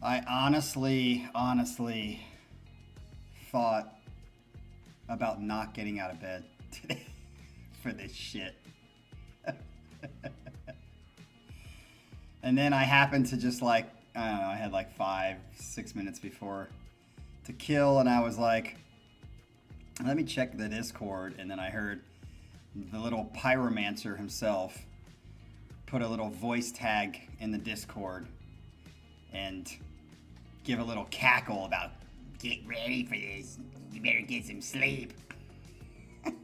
I honestly thought about not getting out of bed today for this shit. And then I happened to just like, I don't know, I had like 5-6 minutes before to kill, and I was like, let me check the Discord, and then I heard the little pyromancer himself put a little voice tag in the Discord and give a little cackle about, get ready for this, you better get some sleep. And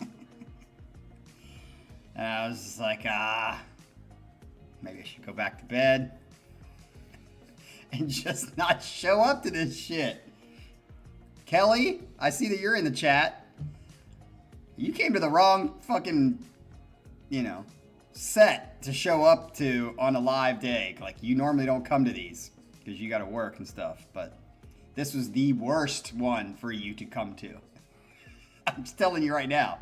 I was just like, maybe I should go back to bed and just not show up to this shit. Kelly, I see that you're in the chat. You came to the wrong fucking, set to show up to on a live day. Like, you normally don't come to these because you got to work and stuff. But this was the worst one for you to come to. I'm just telling you right now.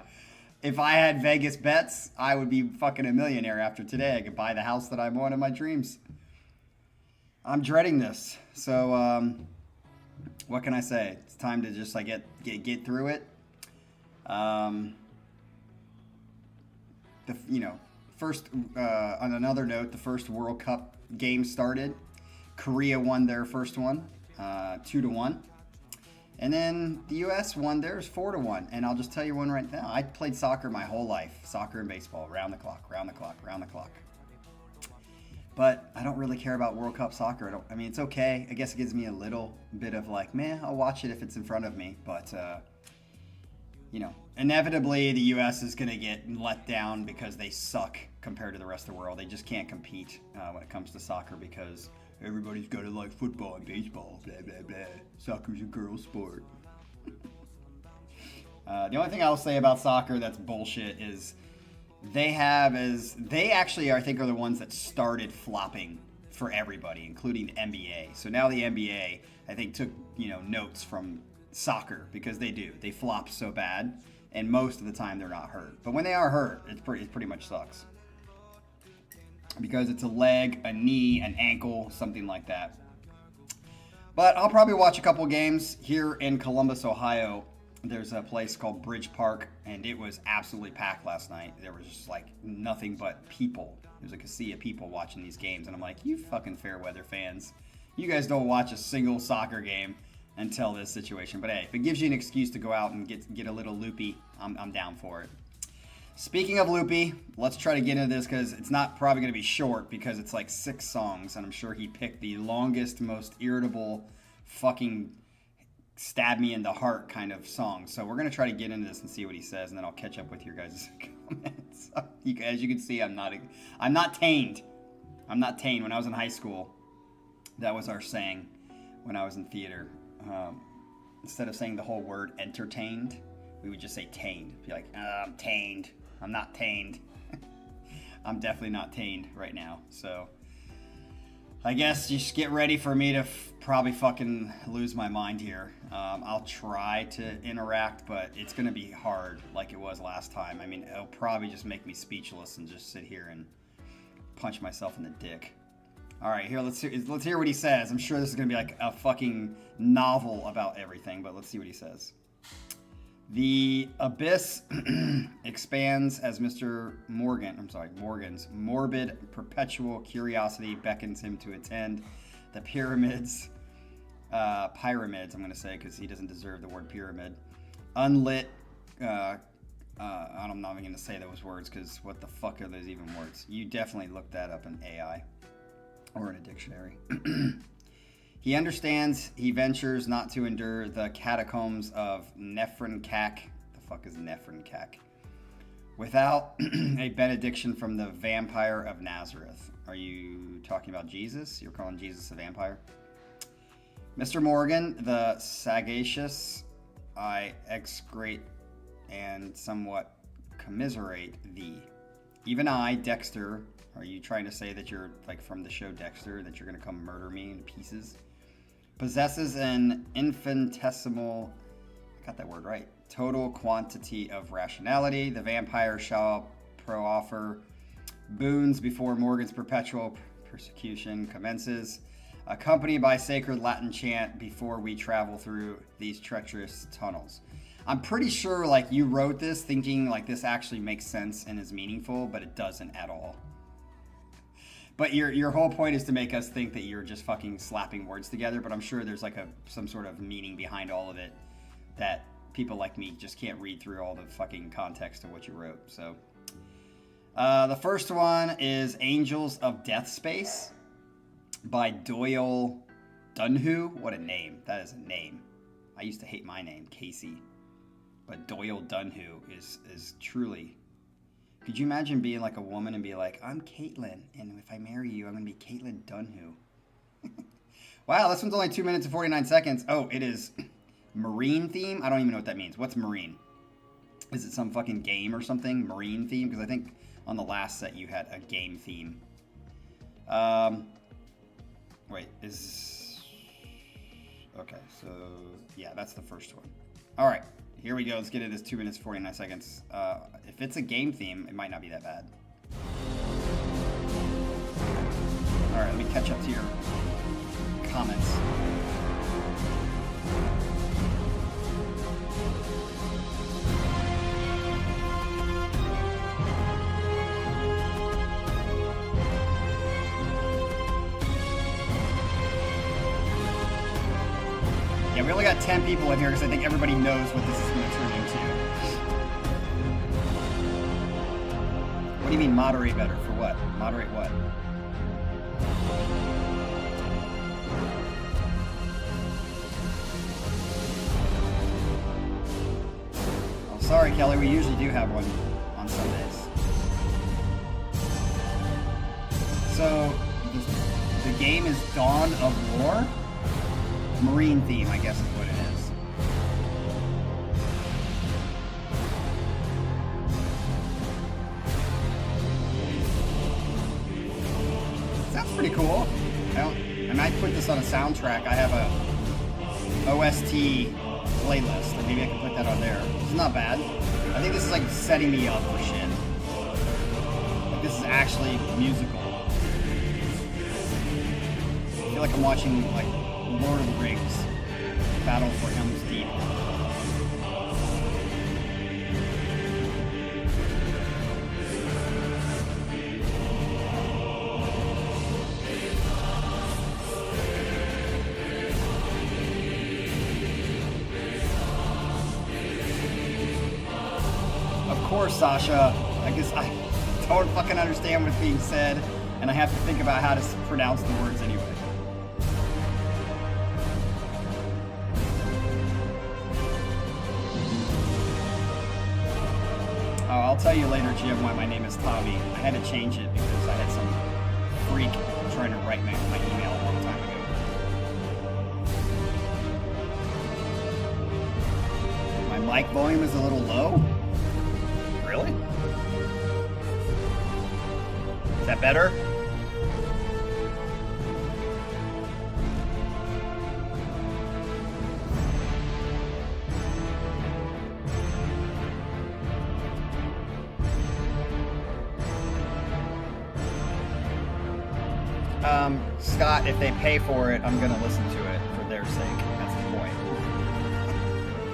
If I had Vegas bets, I would be fucking a millionaire after today. I could buy the house that I want in my dreams. I'm dreading this. So, what can I say? It's time to just like get through it. First, on another note, the first World Cup game started. Korea won their first one, 2-1. And then the U.S. won theirs 4-1. And I'll just tell you one right now. I played soccer my whole life. Soccer and baseball, round the clock. But I don't really care about World Cup soccer. I mean, it's okay. I guess it gives me a little bit of like, man, I'll watch it if it's in front of me. But, inevitably the U.S. is going to get let down because they suck compared to the rest of the world. They just can't compete when it comes to soccer because everybody's got to like football and baseball, blah, blah, blah. Soccer's a girl sport. The only thing I'll say about soccer that's bullshit is they actually, I think, are the ones that started flopping for everybody, including the NBA. So now the NBA, I think, took, notes from soccer because they do. They flop so bad, and most of the time they're not hurt. But when they are hurt, it pretty much sucks. Because it's a leg, a knee, an ankle, something like that. But I'll probably watch a couple games here in Columbus, Ohio. There's a place called Bridge Park, and it was absolutely packed last night. There was just like nothing but people. There's like a sea of people watching these games, and I'm like, you fucking fair weather fans. You guys don't watch a single soccer game until this situation. But hey, if it gives you an excuse to go out and get a little loopy, I'm down for it. Speaking of loopy, let's try to get into this because it's not probably going to be short because it's like 6 songs, and I'm sure he picked the longest, most irritable, fucking stab me in the heart kind of song. So we're going to try to get into this and see what he says, and then I'll catch up with your guys' comments. As you can see, I'm not tamed. I'm not tamed. When I was in high school, that was our saying when I was in theater. Instead of saying the whole word entertained, we would just say tamed. Be like, I'm tamed. I'm not tamed. I'm definitely not tamed right now. So I guess just get ready for me to probably fucking lose my mind here. I'll try to interact, but it's going to be hard like it was last time. I mean, it'll probably just make me speechless and just sit here and punch myself in the dick. All right, here, let's hear what he says. I'm sure this is going to be like a fucking novel about everything, but let's see what he says. The abyss expands as Morgan's morbid, perpetual curiosity beckons him to attend the pyramids, I'm going to say because he doesn't deserve the word pyramid, unlit, I'm not even going to say those words because what the fuck are those even words? You definitely look that up in AI or in a dictionary. He understands he ventures not to endure the catacombs of Nefernkak. The fuck is Nefernkak? Without a benediction from the vampire of Nazareth. Are you talking about Jesus? You're calling Jesus a vampire? Mr. Morgan, the sagacious, I excrete and somewhat commiserate thee. Even I, Dexter, are you trying to say that you're like from the show Dexter, that you're going to come murder me in pieces? Possesses an infinitesimal, I got that word right, total quantity of rationality. The vampire shall proffer boons before Morgan's perpetual persecution commences. accompanied by sacred Latin chant before we travel through these treacherous tunnels. I'm pretty sure like you wrote this thinking like this actually makes sense and is meaningful, but it doesn't at all. But your whole point is to make us think that you're just fucking slapping words together, but I'm sure there's like some sort of meaning behind all of it that people like me just can't read through all the fucking context of what you wrote. So the first one is Angels of Death Space by Doyle Donehoo. What a name. That is a name. I used to hate my name, Casey. But Doyle Donehoo is truly... Could you imagine being like a woman and be like, I'm Caitlin, and if I marry you, I'm going to be Caitlin Donehoo. Wow, this one's only 2 minutes and 49 seconds. Oh, it is marine theme? I don't even know what that means. What's marine? Is it some fucking game or something? Marine theme? Because I think on the last set you had a game theme. Wait, okay, so yeah, that's the first one. All right, here we go. Let's get it. It's 2 minutes, 49 seconds. If it's a game theme, it might not be that bad. All right, let me catch up to your comments. Yeah, we only got 10 people in here because I think everybody knows what this is going to turn into. What do you mean moderate better? For what? Moderate what? Oh, sorry, Kelly. We usually do have one on Sundays. So, the game is Dawn of War? Marine theme, I guess is what it is. Sounds pretty cool. I might put this on a soundtrack. I have a OST playlist, and maybe I can put that on there. It's not bad. I think this is like setting me up for shit. Like this is actually musical. I feel like I'm watching like Lord of the Rings, Battle for Helm's Deep. Of course, Sasha. I guess I don't fucking understand what's being said, and I have to think about how to pronounce the words anyway. I'll tell you later, Jim, why my name is Tommy. I had to change it because I had some freak trying to write my email a long time ago. My mic volume is a little low? Really? Is that better? Scott, if they pay for it, I'm going to listen to it for their sake. That's the point.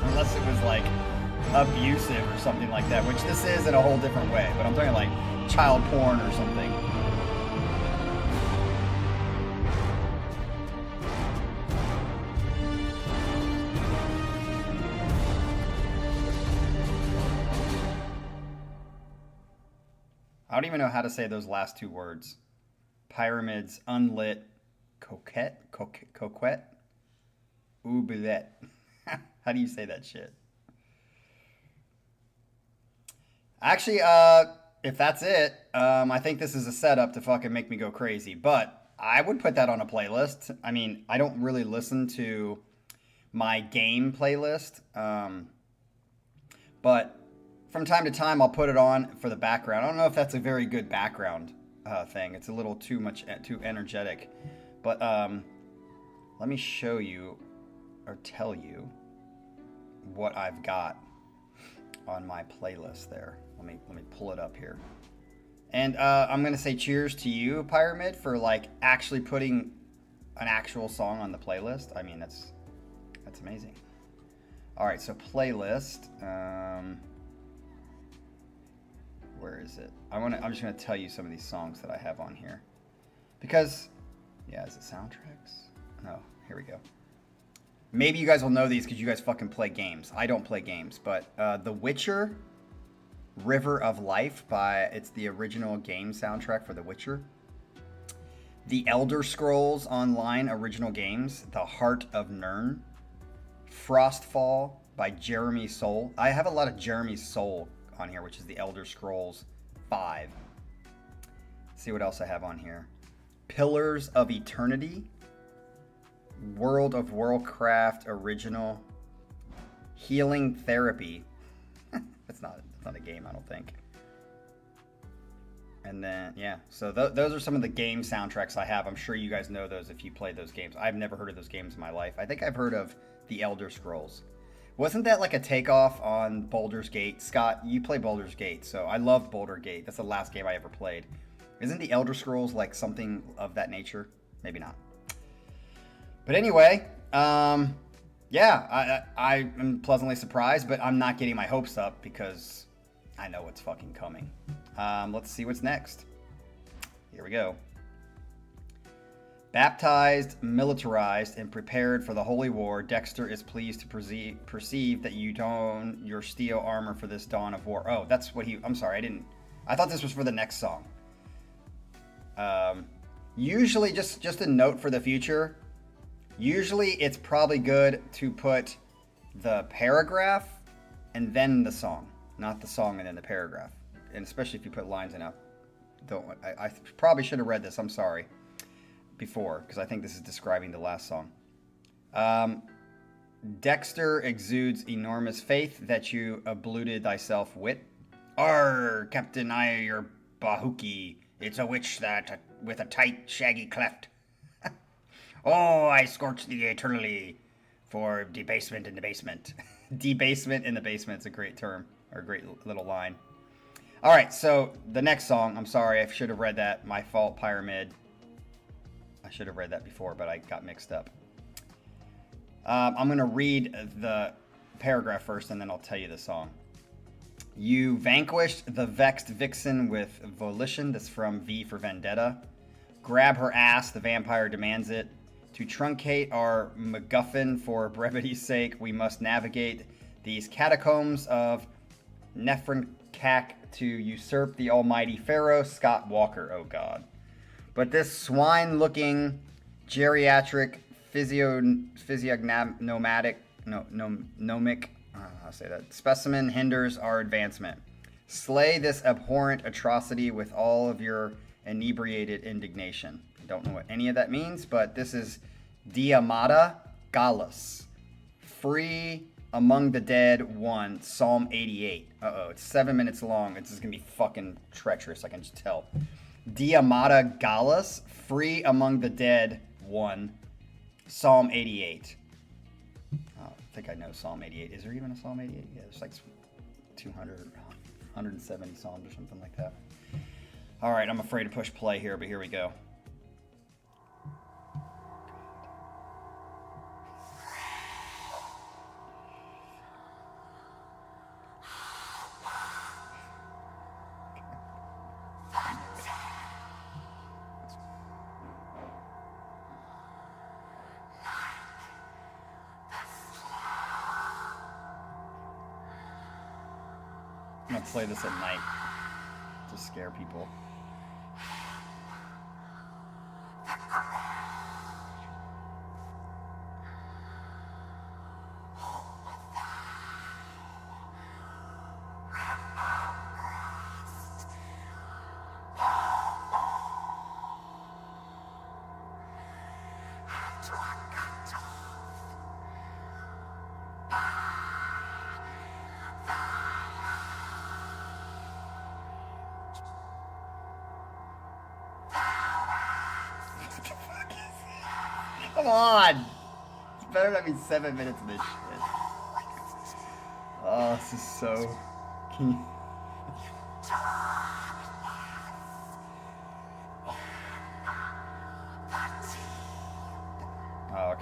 Unless it was like abusive or something like that, which this is in a whole different way. But I'm talking like child porn or something. I don't even know how to say those last two words. Pyramids, unlit, coquette, oubliette. How do you say that shit? Actually, if that's it, I think this is a setup to fucking make me go crazy. But I would put that on a playlist. I mean, I don't really listen to my game playlist, but from time to time I'll put it on for the background. I don't know if that's a very good background thing. It's a little too energetic, but let me show you or tell you what I've got on my playlist there. Let me pull it up here, and I'm gonna say cheers to you, Pyramid, for like actually putting an actual song on the playlist. I mean, that's amazing. All right, so playlist. Where is it? I'm just gonna tell you some of these songs that I have on here, because yeah, is it soundtracks? No, here we go. Maybe you guys will know these because you guys fucking play games. I don't play games, but The Witcher, River of Life it's the original game soundtrack for The Witcher. The Elder Scrolls Online original games, The Heart of Nirn. Frostfall by Jeremy Soule. I have a lot of Jeremy Soule on here, which is the Elder Scrolls 5. Let's see what else I have on here. Pillars of Eternity. World of Warcraft original. Healing Therapy. That's not a game, I don't think. And then, yeah, so those are some of the game soundtracks I have. I'm sure you guys know those if you play those games. I've never heard of those games in my life. I think I've heard of the Elder Scrolls. Wasn't that like a takeoff on Baldur's Gate? Scott, you play Baldur's Gate, so I loved Baldur's Gate. That's the last game I ever played. Isn't the Elder Scrolls like something of that nature? Maybe not. But anyway, yeah, I am pleasantly surprised, but I'm not getting my hopes up because I know what's fucking coming. Let's see what's next. Here we go. Baptized, militarized, and prepared for the Holy War, Dexter is pleased to perceive that you don your steel armor for this dawn of war. Oh, that's what I'm sorry, I thought this was for the next song. Usually, just a note for the future, usually it's probably good to put the paragraph and then the song, not the song and then the paragraph. And especially if you put lines in up. I probably should have read this, I'm sorry, before, because I think this is describing the last song. Dexter exudes enormous faith that you abluted thyself wit. Arr, Captain, I your Bahuki. It's a witch that with a tight, shaggy cleft. Oh, I scorch thee eternally for debasement in the basement. Debasement in the basement is a great term, or a great little line. All right, so the next song, I'm sorry, I should have read that. My fault, Pyramid. I should have read that before, but I got mixed up. I'm going to read the paragraph first, and then I'll tell you the song. You vanquished the vexed vixen with volition. That's from V for Vendetta. Grab her ass, the vampire demands it. To truncate our MacGuffin for brevity's sake, we must navigate these catacombs of Nephrinkak to usurp the almighty Pharaoh, Scott Walker. Oh, God. But this swine-looking, geriatric, physiognomic, I'll say that, specimen hinders our advancement. Slay this abhorrent atrocity with all of your inebriated indignation. I don't know what any of that means, but this is Diamanda, Galas. Free among the dead 1, Psalm 88. Uh-oh, it's 7 minutes long. This is going to be fucking treacherous, I can just tell. Diamanda, Galas. Free among the dead 1, Psalm 88. I think I know Psalm 88. Is there even a Psalm 88? Yeah, there's like 200, 170 Psalms or something like that. All right, I'm afraid to push play here, but here we go. I'm gonna play this at night to scare people. Come on! It's better not be 7 minutes of this shit. Oh, this is so... Can you...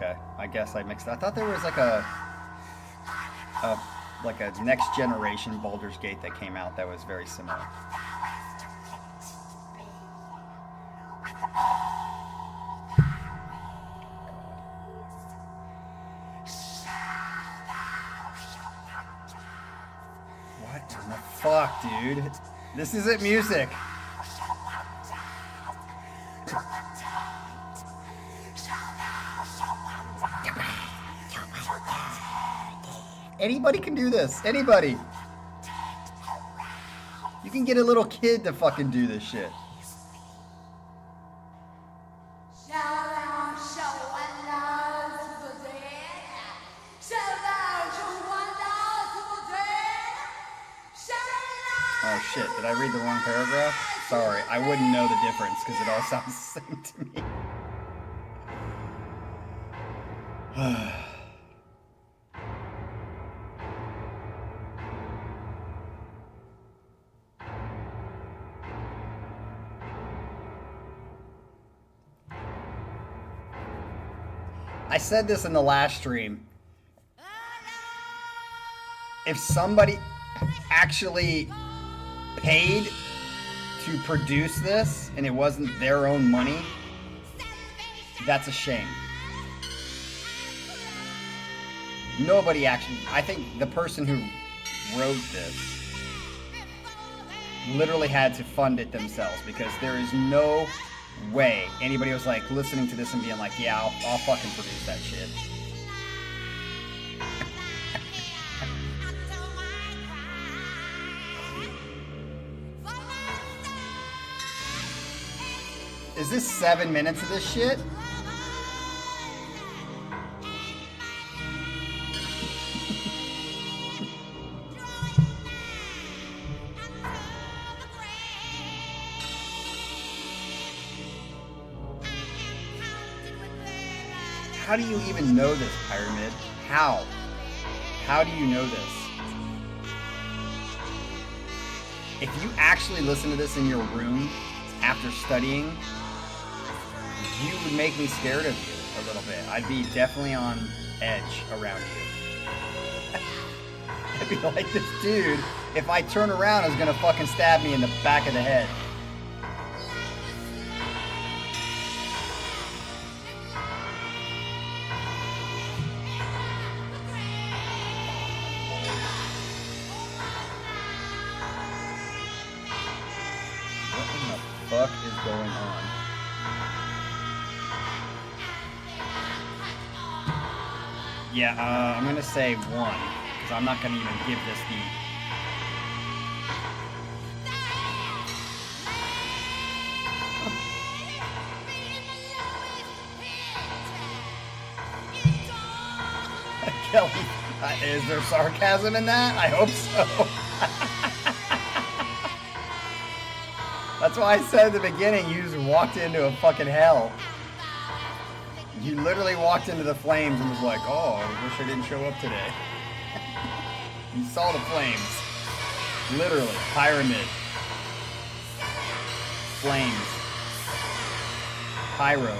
okay. I guess I mixed. I thought there was like a next generation Baldur's Gate that came out that was very similar. What in the fuck, dude? This isn't music. Anybody can do this. Anybody. You can get a little kid to fucking do this shit. Oh shit, did I read the wrong paragraph? Sorry, I wouldn't know the difference because it all sounds the same to me. I said this in the last stream. If somebody actually paid to produce this and it wasn't their own money, that's a shame. Nobody actually, I think the person who wrote this literally had to fund it themselves, because there is no way anybody was like listening to this and being like, yeah, I'll fucking produce that shit. Is this 7 minutes of this shit? How do you even know this, Pyramid? How? How do you know this? If you actually listen to this in your room after studying, you would make me scared of you a little bit. I'd be definitely on edge around you. I'd be like, this dude, if I turn around, is gonna fucking stab me in the back of the head. What in the fuck is going on? Yeah, I'm gonna say 1, because I'm not gonna even give this the... Kelly, is there sarcasm in that? I hope so. That's why I said at the beginning, you just walked into a fucking hell. You literally walked into the flames and was like, oh, I wish I didn't show up today. You saw the flames. Literally. Pyramid. Flames. Pyro.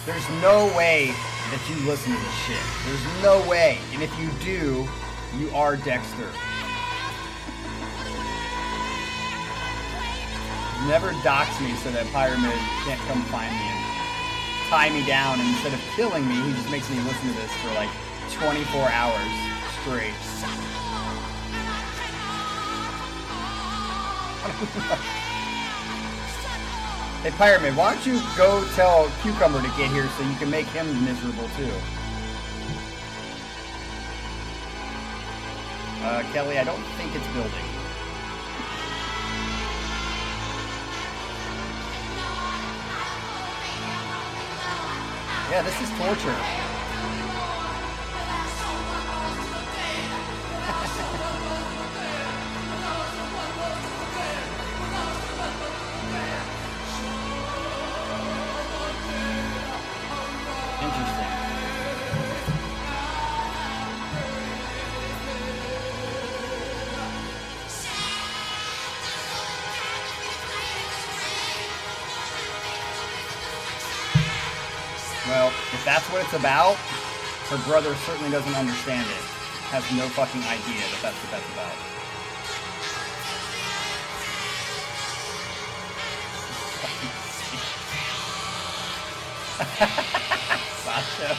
There's no way that you listen to this shit. There's no way. And if you do, you are Dexter. Never dox me so that Pyramid can't come find me and tie me down, and instead of killing me, he just makes me listen to this for like 24 hours straight. Hey Pyramid, why don't you go tell Cucumber to get here so you can make him miserable too? Kelly, I don't think it's building. Yeah, this is torture. Interesting. If that's what it's about, her brother certainly doesn't understand it. Has no fucking idea that that's what that's about. Sasha.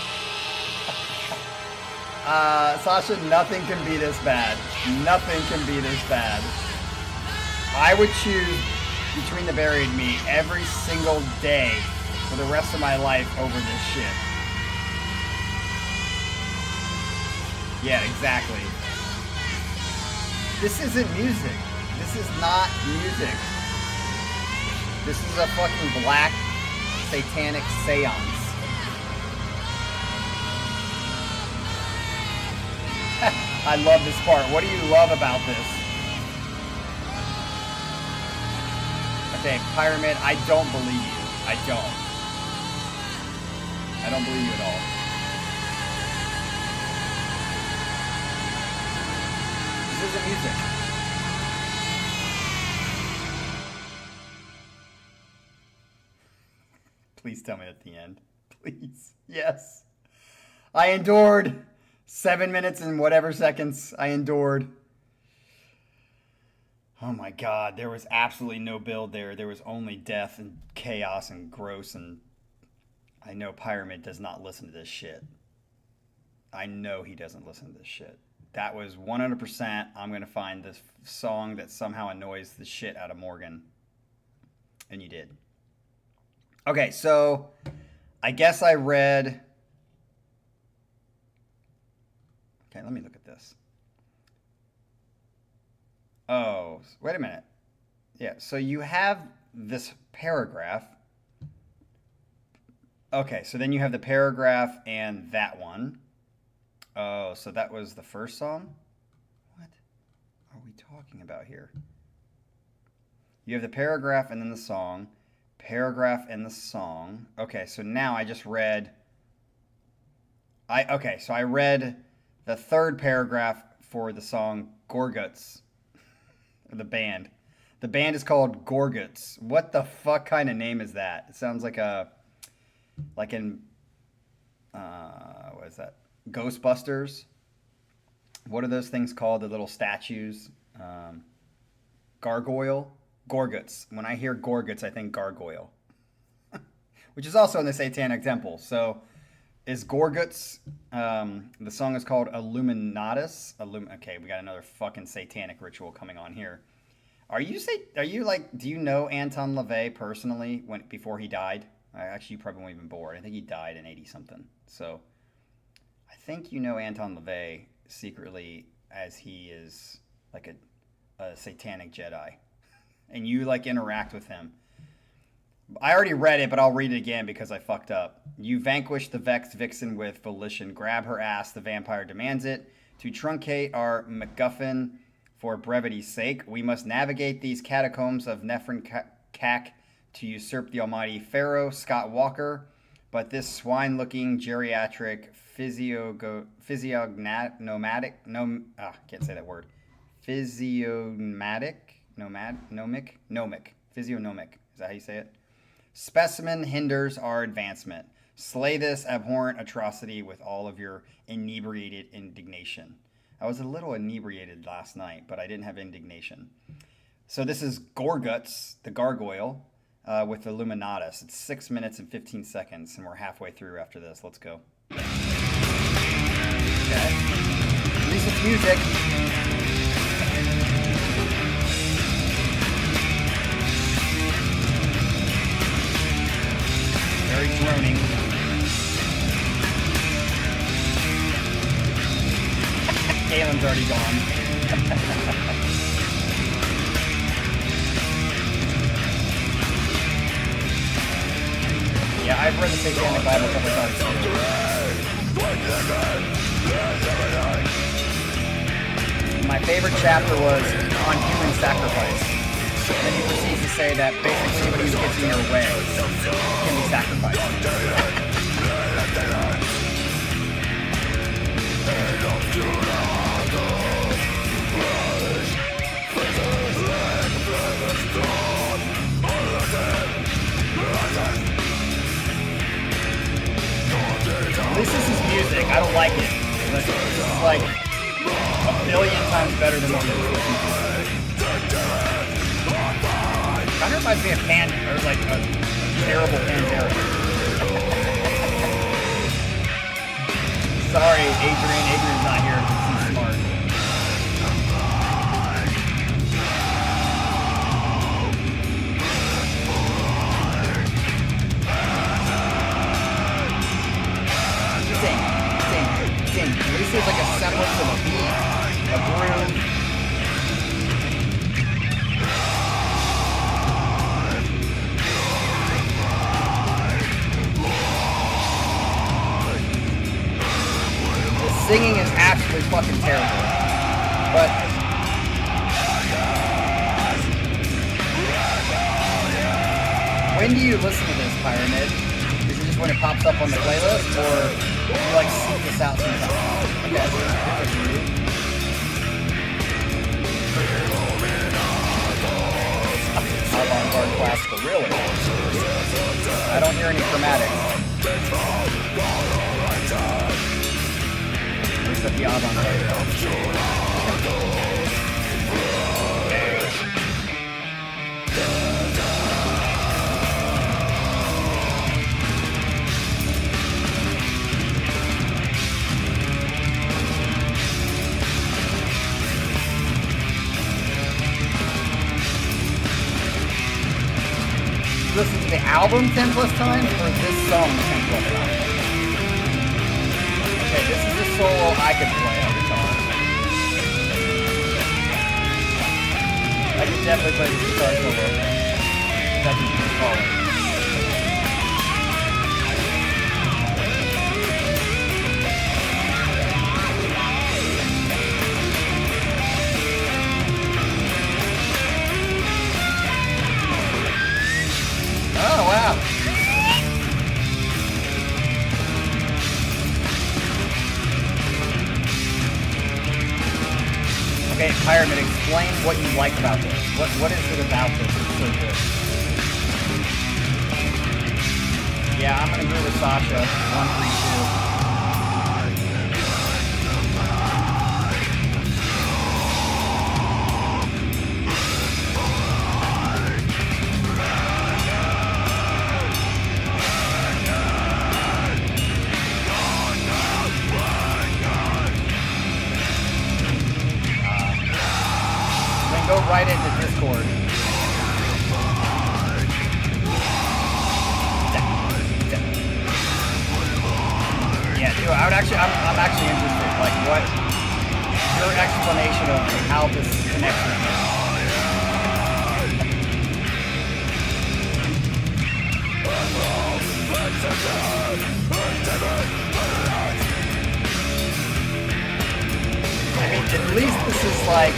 Sasha, nothing can be this bad. Nothing can be this bad. I would choose Between the Buried and Me every single day for the rest of my life over this shit. Yeah, exactly. This isn't music. This is not music. This is a fucking black satanic seance. I love this part. What do you love about this? Okay, Pyramid, I don't believe you. I don't. I don't believe you at all. This isn't music. Please tell me at the end. Please. Yes. I endured 7 minutes and whatever seconds I endured. Oh my God, there was absolutely no build there. There was only death and chaos and gross, and I know Pyramid does not listen to this shit. I know he doesn't listen to this shit. That was 100%. I'm going to find this song that somehow annoys the shit out of Morgan. And you did. Okay, so I guess I read... Okay, let me look at this. Oh, wait a minute. Yeah, so you have this paragraph. Okay, so then you have the paragraph and that one. Oh, so that was the first song? What are we talking about here? You have the paragraph and then the song. Paragraph and the song. Okay, so now I just read... so I read the third paragraph for the song Gorguts. The band. The band is called Gorguts. What the fuck kind of name is that? It sounds like what is that? Ghostbusters. What are those things called? The little statues. Gargoyle. Gorguts. When I hear Gorguts, I think gargoyle. Which is also in the Satanic Temple. So is Gorguts, the song is called Illuminatus. Okay, we got another fucking satanic ritual coming on here. Do you know Anton LaVey personally before he died? Actually, you probably weren't even born. I think he died in 80-something. So I think you know Anton LaVey secretly as he is like a satanic Jedi. And you like interact with him. I already read it, but I'll read it again because I fucked up. You vanquish the vexed vixen with volition. Grab her ass, the vampire demands it. To truncate our MacGuffin for brevity's sake, we must navigate these catacombs of Nephrin Cack to usurp the almighty Pharaoh, Scott Walker. But this swine-looking geriatric physiognomic, is that how you say it? Specimen hinders our advancement. Slay this abhorrent atrocity with all of your inebriated indignation. I was a little inebriated last night, but I didn't have indignation. So this is Gorguts, the gargoyle, with Illuminatus. It's 6 minutes and 15 seconds, and we're halfway through after this. Let's go. Okay. At least it's music. Very droning. Galen's already gone. Yeah, I've read the Satanic Bible a couple times too. My favorite chapter was on human sacrifice. And then he proceeds to say that basically anybody who gets in your way can be sacrificed. better than what we just listened to. Kind of reminds me of like a terrible Pantera. Sorry, Adrian. Adrian's not here because he's smart. Sing. At least there's like a semblance of a beat, a groove. The singing is absolutely fucking terrible. But when do you listen to this, Pyramid? Is it just when it pops up on the playlist, or do you like seek this out sometimes? Okay. Avant-garde classical, really? I don't hear any chromatics. Except the avant-garde. Listen to the album 10 plus times or this song 10 plus times? Okay, this is a solo I could play on guitar. I could definitely play this guitar solo. That's what you can call it. Oh, wow. Okay, Pyramid, explain what you like about this. What is it about this that's so good? Yeah, I'm gonna agree with Sasha. 132. Go right into Discord. Yeah, dude, I'm actually interested. Like, what your explanation of how this connects with this? I mean, at least this is like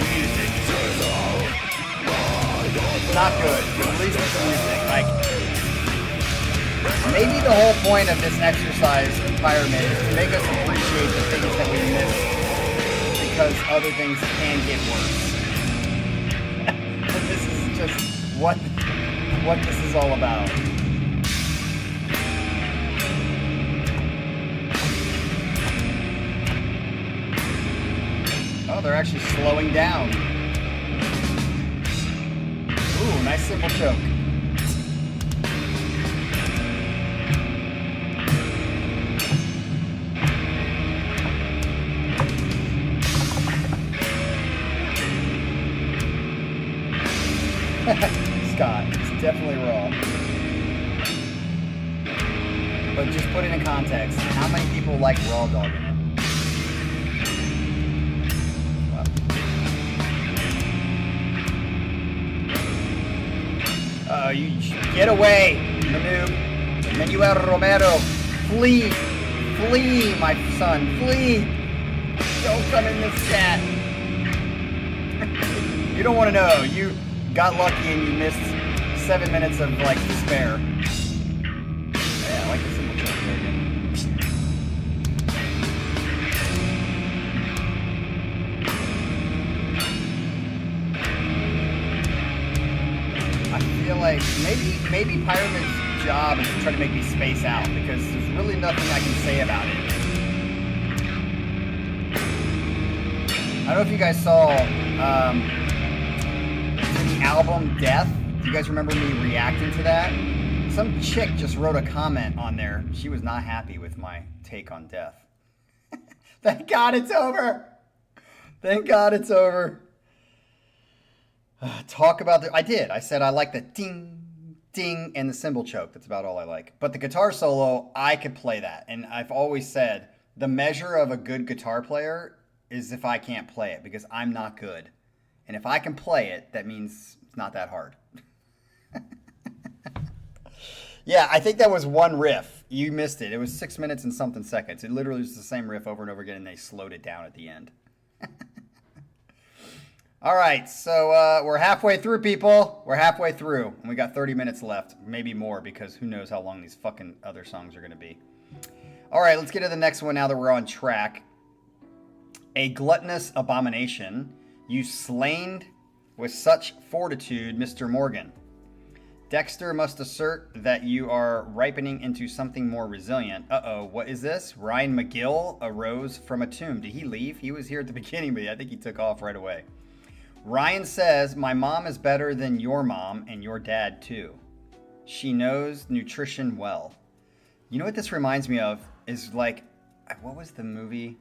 music. Not good, but at least it's music. Like, maybe the whole point of this exercise, Pyramid, is to make us appreciate the things that we miss because other things can get worse. But this is just what this is all about. Oh, they're actually slowing down. Ooh, nice simple choke. Scott, it's definitely raw. But just put it in context. How many people like raw dogging it? You get away, Manuel Romero. Flee, my son, flee. Don't come in this chat. You don't want to know. You got lucky and you missed 7 minutes of like despair. Yeah, I like this simple choke there again. I feel like maybe Pyramid's job is to try to make me space out because there's really nothing I can say about it. I don't know if you guys saw the album Death. Do you guys remember me reacting to that? Some chick just wrote a comment on there. She was not happy with my take on Death. Thank God it's over. Thank God it's over. Talk about the... I did. I said I like the ding, ding, and the cymbal choke. That's about all I like. But the guitar solo, I could play that. And I've always said the measure of a good guitar player is if I can't play it, because I'm not good. And if I can play it, that means it's not that hard. Yeah, I think that was one riff. You missed it. It was 6 minutes and something seconds. It literally was the same riff over and over again, and they slowed it down at the end. All right, so we're halfway through, people. We're halfway through, and we got 30 minutes left, maybe more, because who knows how long these fucking other songs are going to be. All right, let's get to the next one now that we're on track. A gluttonous abomination, you slain with such fortitude, Mr. Morgan. Dexter must assert that you are ripening into something more resilient. Uh-oh, what is this? Ryan McGill arose from a tomb. Did he leave? He was here at the beginning, but I think he took off right away. Ryan says, my mom is better than your mom and your dad too. She knows nutrition well. You know what this reminds me of? Is like, what was the movie?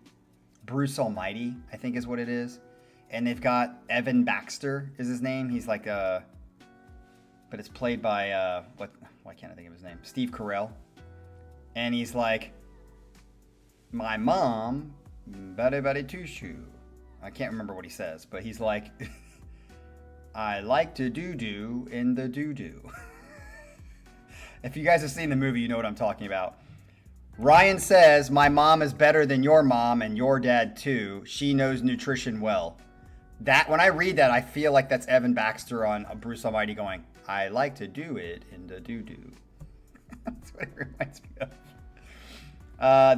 Bruce Almighty, I think is what it is. And they've got Evan Baxter is his name. He's like a... But it's played by, why can't I think of his name? Steve Carell. And he's like, my mom, very tushu. I can't remember what he says, but he's like, I like to doo-doo in the doo-doo. If you guys have seen the movie, you know what I'm talking about. Ryan says, my mom is better than your mom and your dad too. She knows nutrition well. That, when I read that, I feel like that's Evan Baxter on Bruce Almighty going, I like to do it in the doo-doo. That's what it reminds me of.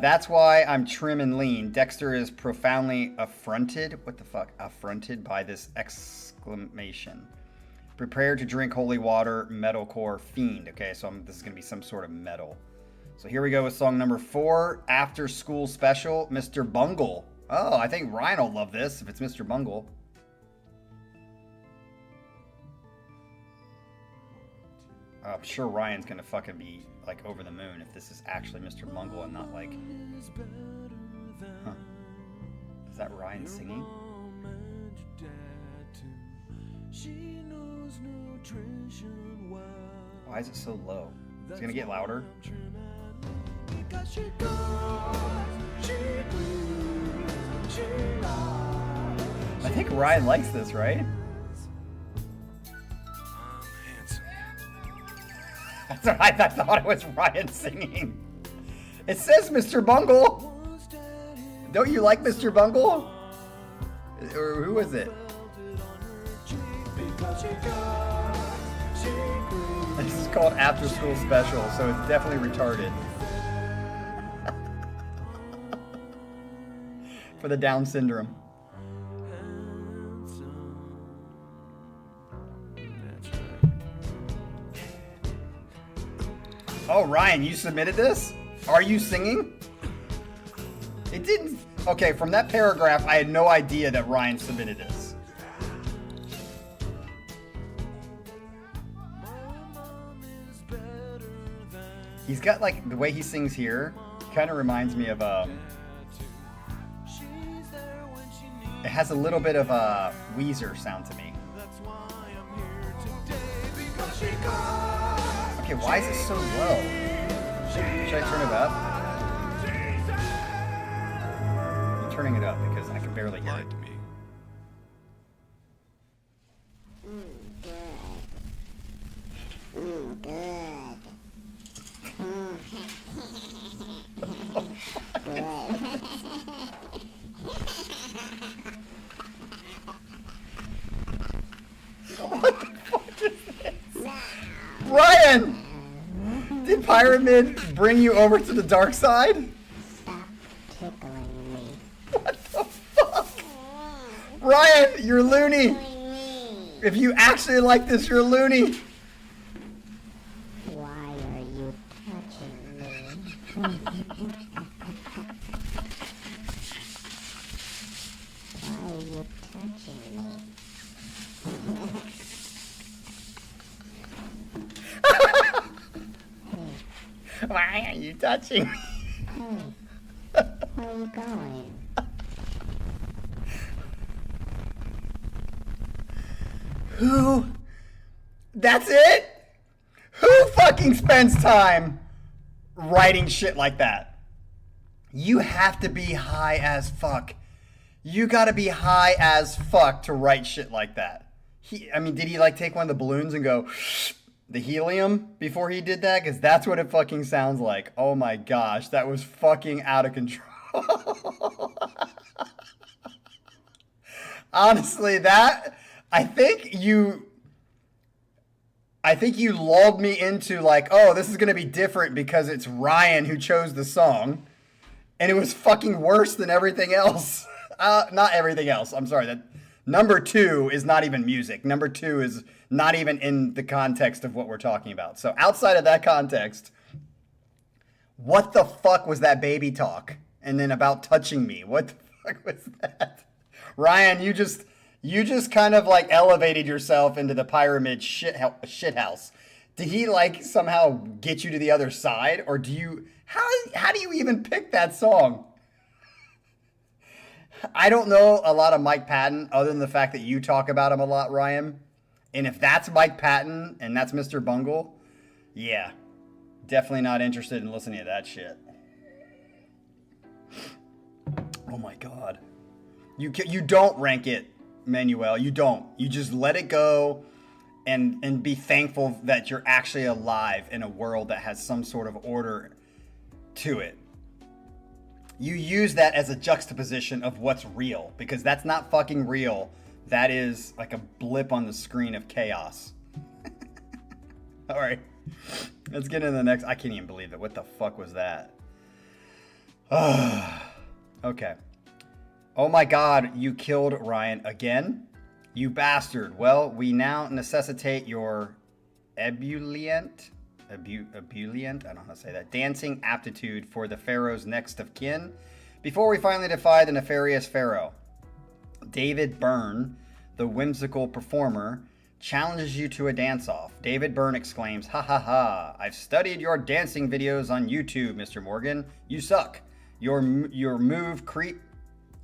That's why I'm trim and lean. Dexter is profoundly affronted. What the fuck? Affronted by this exclamation. Prepare to drink holy water, metalcore fiend. Okay, so this is going to be some sort of metal. So here we go with song number 4, After School Special, Mr. Bungle. Oh, I think Ryan will love this if it's Mr. Bungle. I'm sure Ryan's gonna fucking be like over the moon if this is actually Mr. Bungle and not like... Huh. Is that Ryan singing? Why is it so low? It's gonna get louder. I think Ryan likes this, right? That's what I thought it was Ryan singing. It says Mr. Bungle. Don't you like Mr. Bungle? Or who is it? This is called After School Special, so it's definitely retarded. For the Down syndrome. Oh, Ryan, you submitted this? Are you singing? It didn't... Okay, from that paragraph, I had no idea that Ryan submitted this. He's got, like, the way he sings here, kind of reminds me of, it has a little bit of a Weezer sound to me. Okay, why is it so low? Should I turn it up? I'm turning it up because I can barely hear it. What the fuck is this? Ryan! Did Pyramid bring you over to the dark side? Stop tickling me. What the fuck? Ryan, you're loony. If you actually like this, you're loony. Why are you touching me? Why are you Why are you touching me? Hey, where are you going? Who? That's it? Who fucking spends time writing shit like that? You have to be high as fuck. You gotta be high as fuck to write shit like that. Did he like take one of the balloons and go the helium before he did that? Because that's what it fucking sounds like. Oh my gosh, that was fucking out of control. Honestly, I think you lulled me into like, oh, this is going to be different because it's Ryan who chose the song. And it was fucking worse than everything else. Not everything else. I'm sorry. That number 2 is not even music. Number 2 is not even in the context of what we're talking about. So outside of that context, what the fuck was that baby talk? And then about touching me. What the fuck was that? Ryan, you just kind of like elevated yourself into the pyramid shit house. Did he like somehow get you to the other side, or how do you even pick that song? I don't know a lot of Mike Patton other than the fact that you talk about him a lot, Ryan. And if that's Mike Patton and that's Mr. Bungle, yeah, definitely not interested in listening to that shit. Oh my God. You don't rank it, Manuel. You don't. You just let it go and be thankful that you're actually alive in a world that has some sort of order to it. You use that as a juxtaposition of what's real, because that's not fucking real. That is like a blip on the screen of chaos. All right. Let's get into the next. I can't even believe it. What the fuck was that? Okay. Oh my God, you killed Ryan again? You bastard. Well, we now necessitate your ebullient, I don't know how to say that, dancing aptitude for the Pharaoh's next of kin before we finally defy the nefarious Pharaoh. David Byrne, the whimsical performer, challenges you to a dance-off. David Byrne exclaims, "Ha ha ha, I've studied your dancing videos on YouTube, Mr. Morgan. You suck. Your move creep.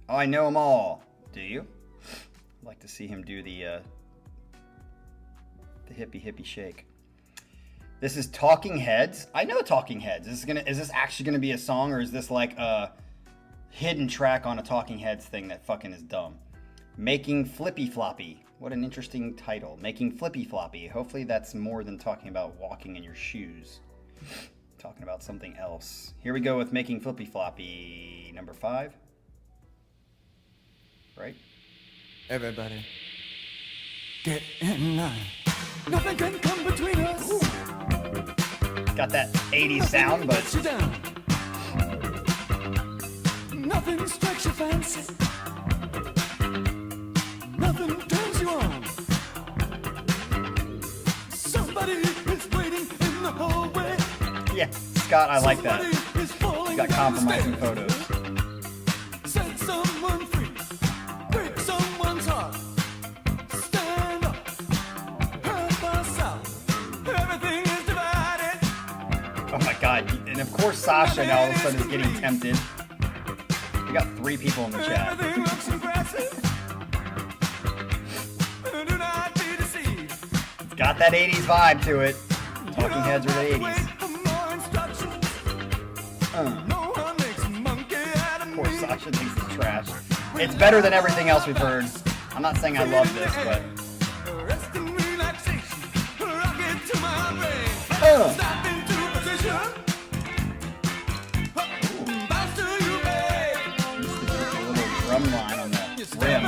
Oh, I know them all." Do you? I'd like to see him do the hippie shake. This is Talking Heads. I know Talking Heads. Is this actually gonna be a song, or is this like a hidden track on a Talking Heads thing that fucking is dumb? Making Flippy Floppy. What an interesting title. Making Flippy Floppy. Hopefully that's more than talking about walking in your shoes. Talking about something else. Here we go with Making Flippy Floppy. Number 5. Right? Everybody, get in line. Nothing can come between us. Ooh. Got that 80s sound, but You down. Nothing strikes your fancy. Nothing turns you on. Somebody is waiting in the hallway. yeah, Scott, I like that. Somebody is falling He's got down the compromising stairs. photos. Set someone free. Break someone's heart. Stand up. Help us out. Everything is divided. Oh my God. And of course Sasha now all of a sudden is getting tempted. We got 3 people in the chat. Everything looks impressive. Do not be deceived. It's got that 80s vibe to it. Talking Heads are the 80s. Of course Sasha thinks it's trash. It's better than everything else we've heard. I'm not saying I love this, but... A little drum line on the rim.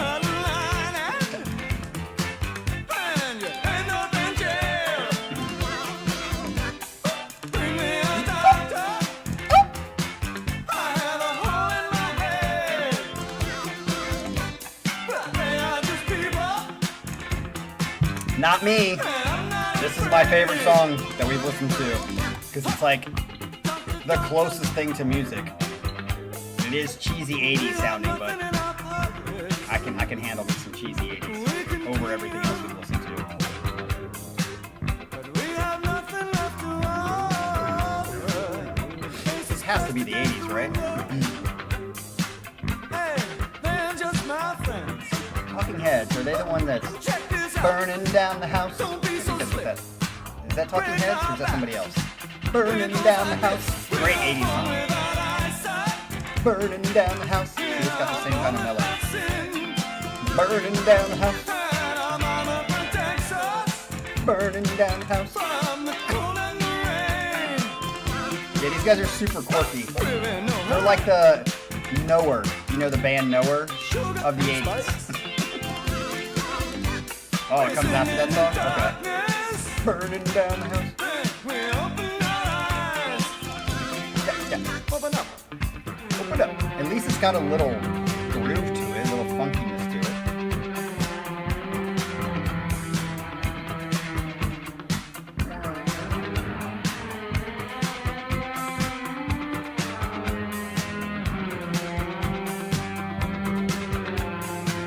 Not me. This is my favorite song that we've listened to because it's like the closest thing to music. It is cheesy 80s sounding, but I can handle some cheesy 80s over everything else we've listened to. has to be the 80s, right? Hey, they're just my friends. Talking Heads, are they the one that's Check this out. burning down the house? Don't be so I think that's what slick. that. Is that Talking Heads or is that somebody else? Burning down the house. Great 80s song. Without eyesight, Burning down the house. It's got the same kind of melody. sin. Burning down the house. And our mama protects us Burning down the house. from the cold and the rain. Yeah, these guys are super quirky. Living on They're like the Knower. You know the band Knower of the 80s. Oh, it comes after that song? Okay. darkness. Burning down the house. We open our eyes. Yeah. Open up. Open up. At least it's got a little groove to it, a little funkiness to it.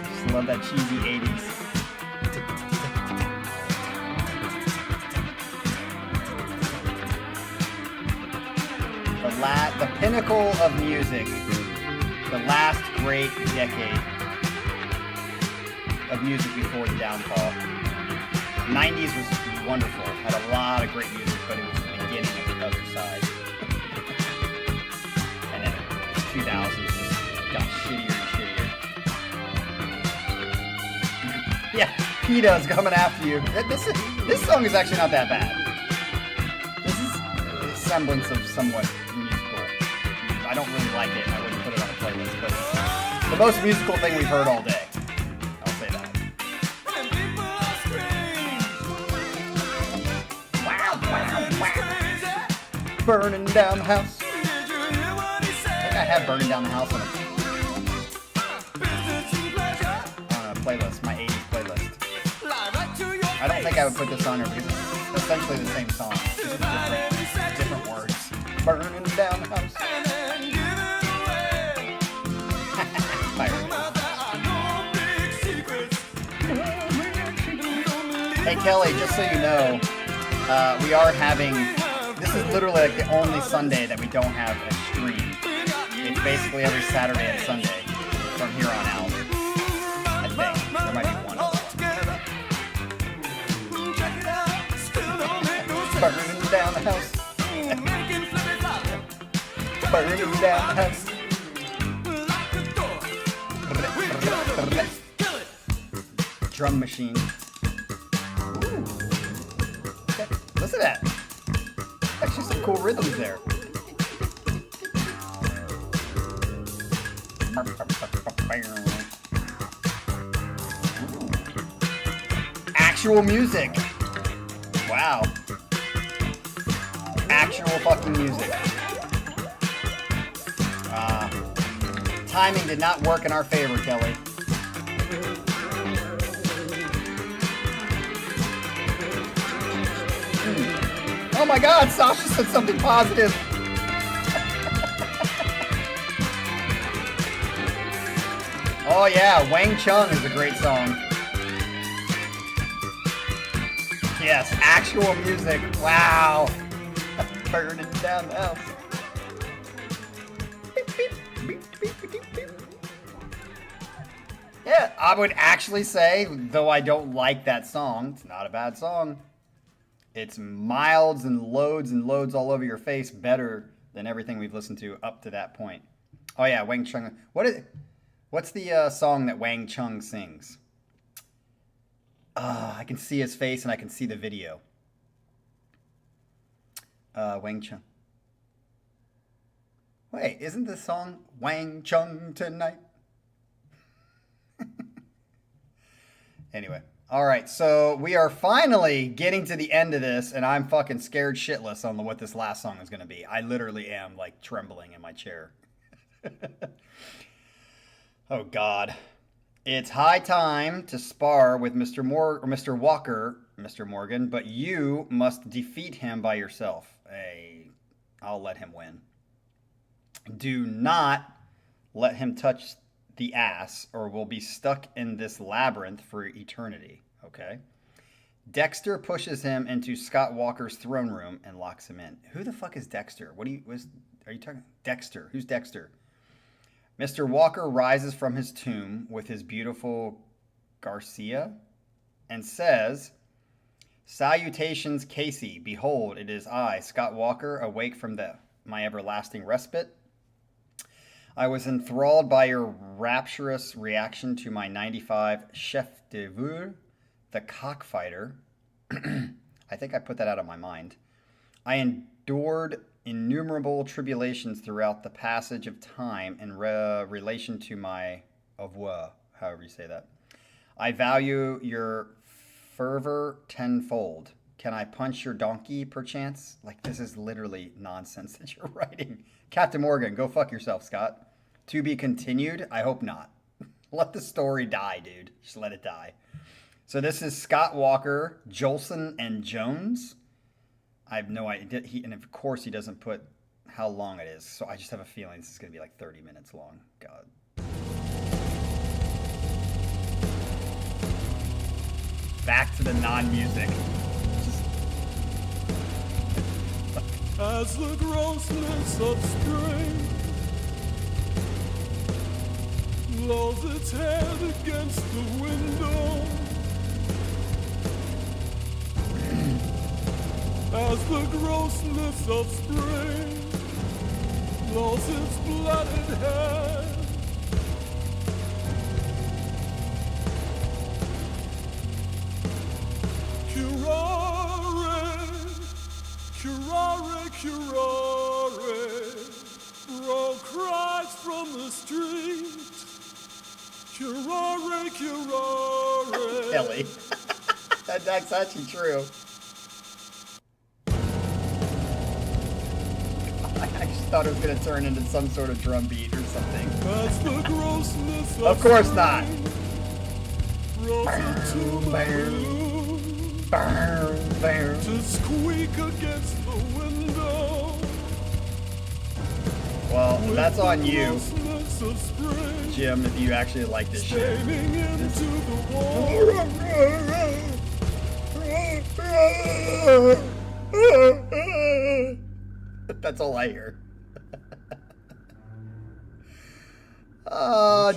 Just love that cheesy 80s. The pinnacle of music, the last great decade of music before the downfall. 90s was wonderful, had a lot of great music, but it was the beginning of the other side. And then 2000s just got shittier and shittier. Yeah, PETA's coming after you. This song is actually not that bad. This is a semblance of somewhat musical. I don't really like it. I wouldn't put it on a playlist, but it's the most musical thing we've heard all day. I'll say that. And people are strange. Wow, wow, wow. Crazy. Burning down the house. Did you hear what he I said? think I have Burning Down the House Business and pleasure. on a playlist, my 80s playlist. Lie right to your I don't think I would put this on here because it's essentially the same song. Just different words. Burning down the house. and then give it away. Fire. Now there are no big secrets. Hey Kelly, just so you know, we are having, this is literally like the only Sunday that we don't have a stream. It's basically every Saturday and Sunday from here on out. I think. There might be one other one. Check it out. Still don't make no sense. Burning down the house. Making flippy flop. Burning down the house. Lock the door. We kill it. Drum machine. Ooh. Okay. Listen to that. Actually some cool rhythms there. Ooh. Actual music. Wow. Actual fucking music. Timing did not work in our favor, Kelly. Oh my God, Sasha said something positive. Oh yeah, Wang Chung is a great song. Yes, actual music. Wow. Burning down the house. Beep, beep, beep, beep, beep, beep. Yeah, I would actually say, though I don't like that song, it's not a bad song. It's miles and loads all over your face, better than everything we've listened to up to that point. Oh yeah, Wang Chung. What's the song that Wang Chung sings? I can see his face and I can see the video. Wang Chung. Wait, isn't the song Wang Chung tonight? Anyway. All right, so we are finally getting to the end of this, and I'm fucking scared shitless on what this last song is going to be. I literally am, like, trembling in my chair. Oh, God. It's high time to spar with Mr. Walker, Mr. Morgan, but you must defeat him by yourself. Hey, I'll let him win. Do not let him touch the ass, or we'll be stuck in this labyrinth for eternity, okay? Dexter pushes him into Scott Walker's throne room and locks him in. Who the fuck is Dexter? Are Are you talking Dexter? Who's Dexter? Mr. Walker rises from his tomb with his beautiful Garcia and says, "Salutations, Casey. Behold, it is I, Scott Walker, awake from my everlasting respite. I was enthralled by your rapturous reaction to my 95 chef d'oeuvre, the cockfighter." I think I put that out of my mind. "I endured innumerable tribulations throughout the passage of time in relation to my oeuvre," however you say that. "I value your fervor tenfold. Can I punch your donkey, perchance?" Like, this is literally nonsense that you're writing. Captain Morgan, go fuck yourself, Scott. To be continued? I hope not. Let the story die, dude. Just let it die. So this is Scott Walker, Jolson, and Jones. I have no idea. And of course he doesn't put how long it is. So I just have a feeling this is going to be like 30 minutes long. God. Back to the non-music. As the grossness of spring lolls its head against the window, as the grossness of spring lolls its blooded head, curare, curare, roll cries from the street. Curare, curare. Kelly. That's actually true. I just thought it was going to turn into some sort of drum beat or something. That's the grossness Of course not. to squeak against the window. Well, that's on you, Jim, if you actually like this shit. Into the wall. That's all I hear.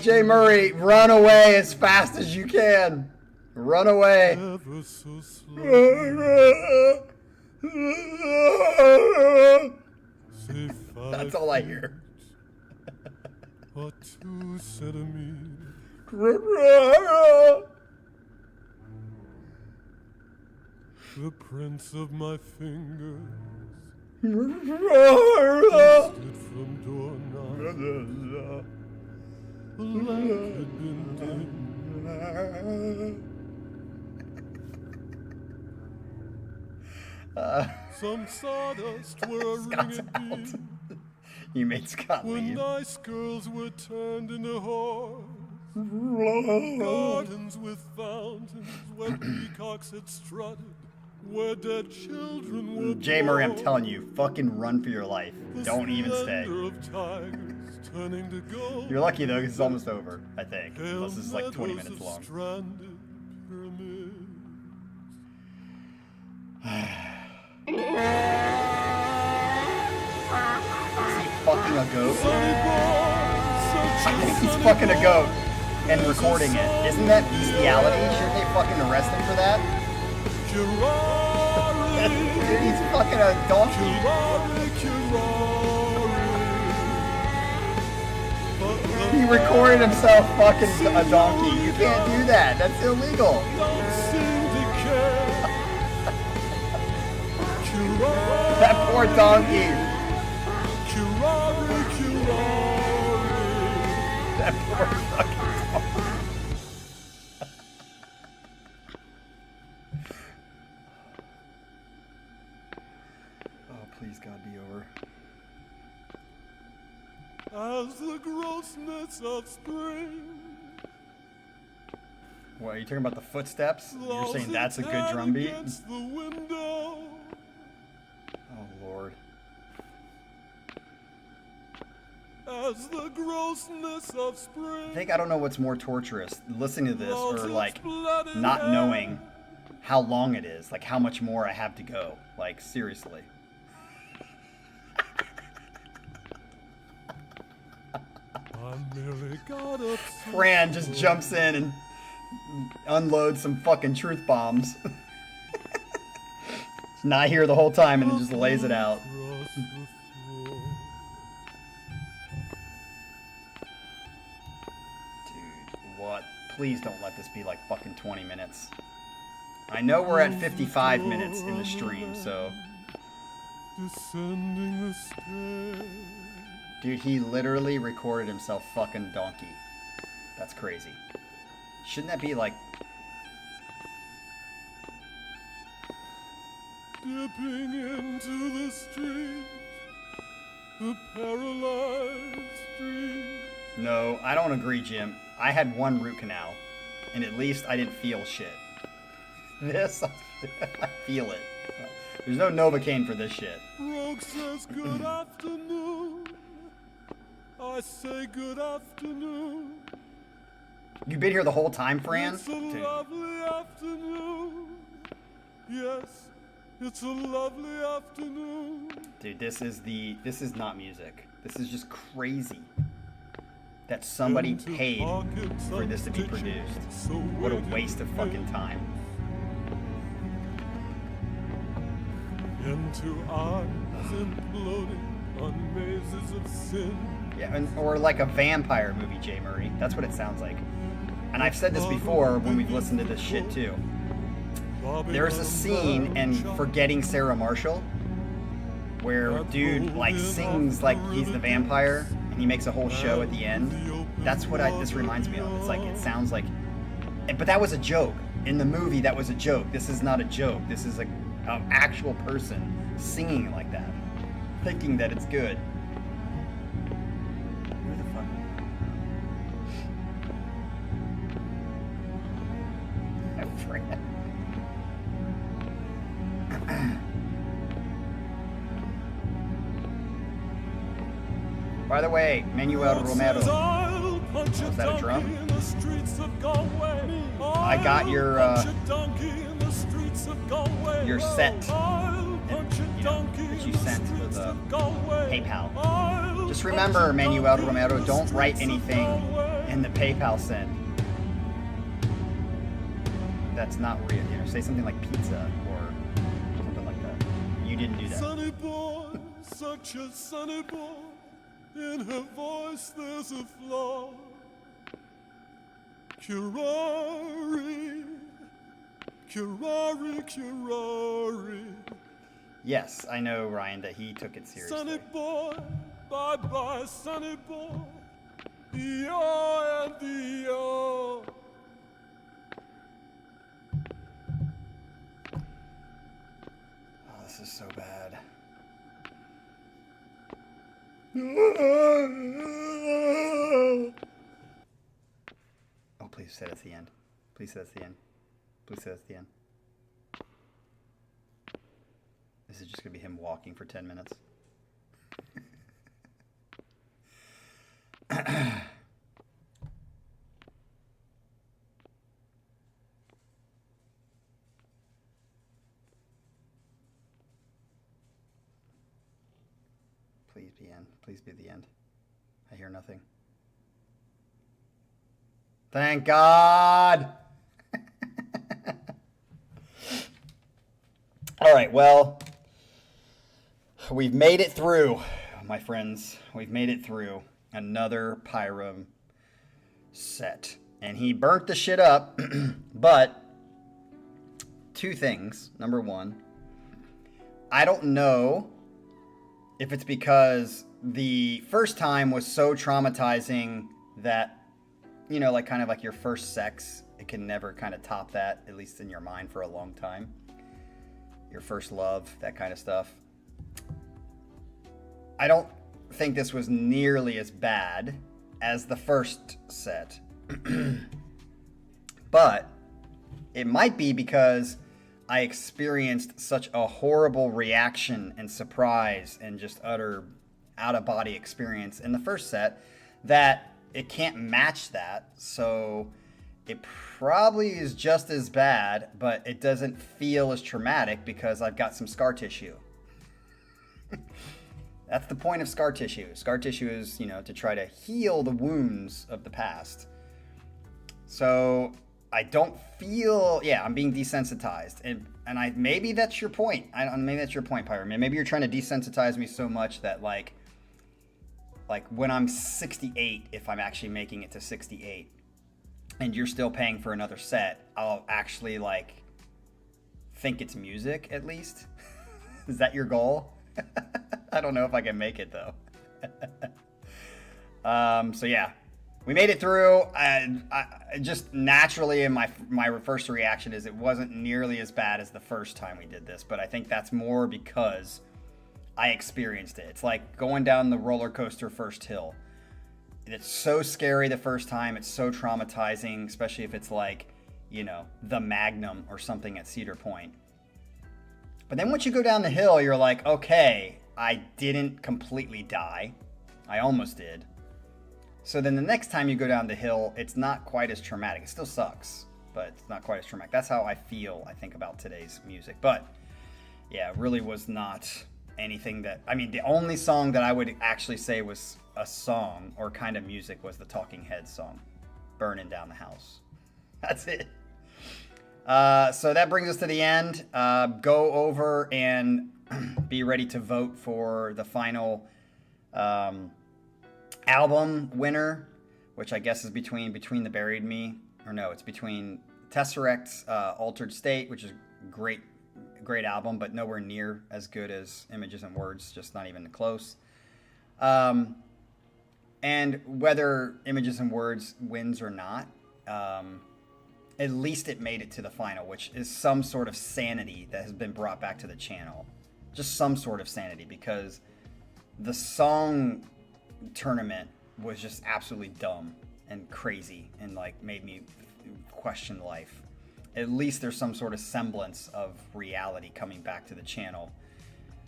Jay Murray, run away as fast as you can. Run away. Ever so slow. Say 5 That's all I hear. or 2 centimeters. The prints of my fingers twisted from doorknobs. The lamp had been dim. Some sawdust were a Scott's ringed out. beam. You made Scott When leave. nice girls were turned into whores. Gardens with fountains where peacocks had strutted, where dead children were Jay Murray, I'm born. telling you, fucking run for your life. The Don't even stay. splendor of tigers turning to gold. You're lucky though, because it's almost over, I think. Pale Unless this is like 20 meadows minutes of long. stranded pyramids. Is he fucking a goat? Sunny boys, such I think he's fucking a goat and recording it. Isn't that bestiality? Shouldn't they fucking arrest him for that? Dude, he's fucking a donkey. He recorded himself fucking a donkey. You can't do that. That's illegal. That poor donkey. That poor fucking donkey. Oh, please, God, be over. As the grossness of spring. What, are you talking about the footsteps? You're saying that's a good lolls drum beat? against the window. Oh, Lord. As the grossness of spring. I think I don't know what's more torturous, listening to this lolls or its like bloody not head. knowing how long it is, like how much more I have to go. Like, seriously. merely got upset. Fran just jumps in and unloads some fucking truth bombs. He's not here the whole time and then just lays it out. Across the floor. Dude, what? Please don't let this be like fucking 20 minutes. I know we're at 55 minutes in the stream, so... Descending the stairs. Dude, he literally recorded himself fucking donkey. That's crazy. Shouldn't that be like... Dipping into the street, the paralyzed street. No, I don't agree, Jim. I had one root canal, and at least I didn't feel shit. This, I feel it. There's no Novocaine for this shit. Rogue says good afternoon. I say good afternoon. You've been here the whole time, Fran? It's a Dude. lovely afternoon. Yes, it's a lovely afternoon. Dude, this is not music. This is just crazy. That somebody paid for this to be produced. What a waste of fucking time. Into eyes imploding on mazes of sin. Yeah, or like a vampire movie, Jay Murray. That's what it sounds like. And I've said this before when we've listened to this shit too. There's a scene in Forgetting Sarah Marshall where dude like sings like he's the vampire and he makes a whole show at the end. That's what this reminds me of. It's like, it sounds like, but that was a joke. In the movie, that was a joke. This is not a joke. This is an actual person singing like that, thinking that it's good. Who the fuck? Fran. By the way, Manuel Romero. Is that a drum? I got your set, that you sent to the PayPal. Just remember, Manuel Romero, don't write anything in the PayPal send. That's not real. You know, say something like pizza or something like that. You didn't do that. Sunny boy, such a sunny boy. In her voice there's a flaw. Curari, curari, curari. Yes, I know, Ryan, that he took it seriously. Sunny boy, bye-bye, sunny boy. Yo and yo. Oh, this is so bad. Oh, please say that's the end. Please say that's the end. Please say that's the end. This is just gonna be him walking for 10 minutes. Please be end. Please be the end. I hear nothing. Thank God! All right, well, we've made it through, my friends. We've made it through another Pyram set. And he burnt the shit up, but two things. Number one, I don't know if it's because the first time was so traumatizing that, you know, like kind of like your first sex, it can never kind of top that, at least in your mind, for a long time. Your first love, that kind of stuff. I don't think this was nearly as bad as the first set. But it might be because I experienced such a horrible reaction and surprise and just utter out-of-body experience in the first set that it can't match that. So it probably is just as bad, but it doesn't feel as traumatic because I've got some scar tissue. That's the point of scar tissue. Scar tissue is, to try to heal the wounds of the past. So I don't feel, I'm being desensitized. And maybe that's your point. Maybe that's your point, Pyro. Maybe you're trying to desensitize me so much that like when I'm 68, if I'm actually making it to 68 and you're still paying for another set, I'll actually think it's music at least. Is that your goal? I don't know if I can make it though. So yeah, we made it through. I just naturally, in my first reaction is it wasn't nearly as bad as the first time we did this, but I think that's more because I experienced it. It's like going down the roller coaster first hill. It's so scary the first time. It's so traumatizing, especially if it's the Magnum or something at Cedar Point. But then once you go down the hill, you're like, okay, I didn't completely die. I almost did. So then the next time you go down the hill, it's not quite as traumatic. It still sucks, but it's not quite as traumatic. That's how I feel, I think, about today's music. But yeah, it really was not anything the only song that I would actually say was a song or kind of music was the Talking Heads song, Burning Down the House. That's it. So that brings us to the end. Go over and be ready to vote for the final album winner, which I guess is between the Buried Me, or no, it's between Tesseract's Altered State, which is great album, but nowhere near as good as Images and Words, just not even close. And whether Images and Words wins or not, at least it made it to the final, which is some sort of sanity that has been brought back to the channel. Just some sort of sanity, because the song tournament was just absolutely dumb and crazy and made me question life. At least there's some sort of semblance of reality coming back to the channel.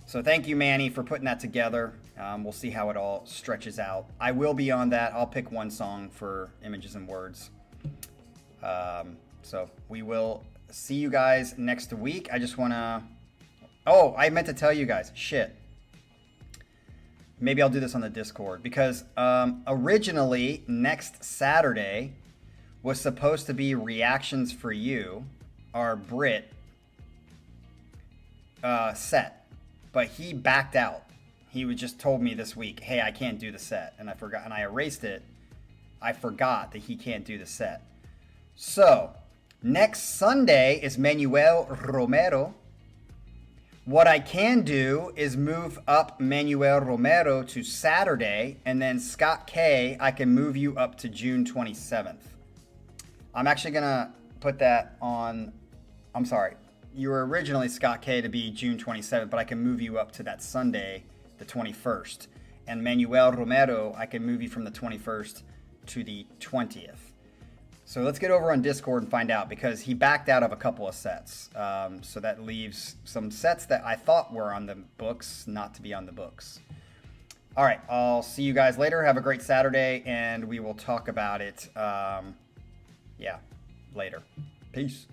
So thank you, Manny, for putting that together. We'll see how it all stretches out. I will be on that. I'll pick one song for Images and Words. So we will see you guys next week. I just want to... Oh, I meant to tell you guys. Shit. Maybe I'll do this on the Discord. Because originally, next Saturday was supposed to be Reactions for You, our Brit set. But he backed out. He just told me this week, hey, I can't do the set. And I forgot. And I erased it. I forgot that he can't do the set. So, next Sunday is Manuel Romero. What I can do is move up Manuel Romero to Saturday, and then Scott K, I can move you up to June 27th. I'm actually going to put that on... I'm sorry. You were originally Scott K to be June 27th, but I can move you up to that Sunday, the 21st. And Manuel Romero, I can move you from the 21st to the 20th. So let's get over on Discord and find out, because he backed out of a couple of sets. So that leaves some sets that I thought were on the books not to be on the books. All right, I'll see you guys later. Have a great Saturday, and we will talk about it, later. Peace.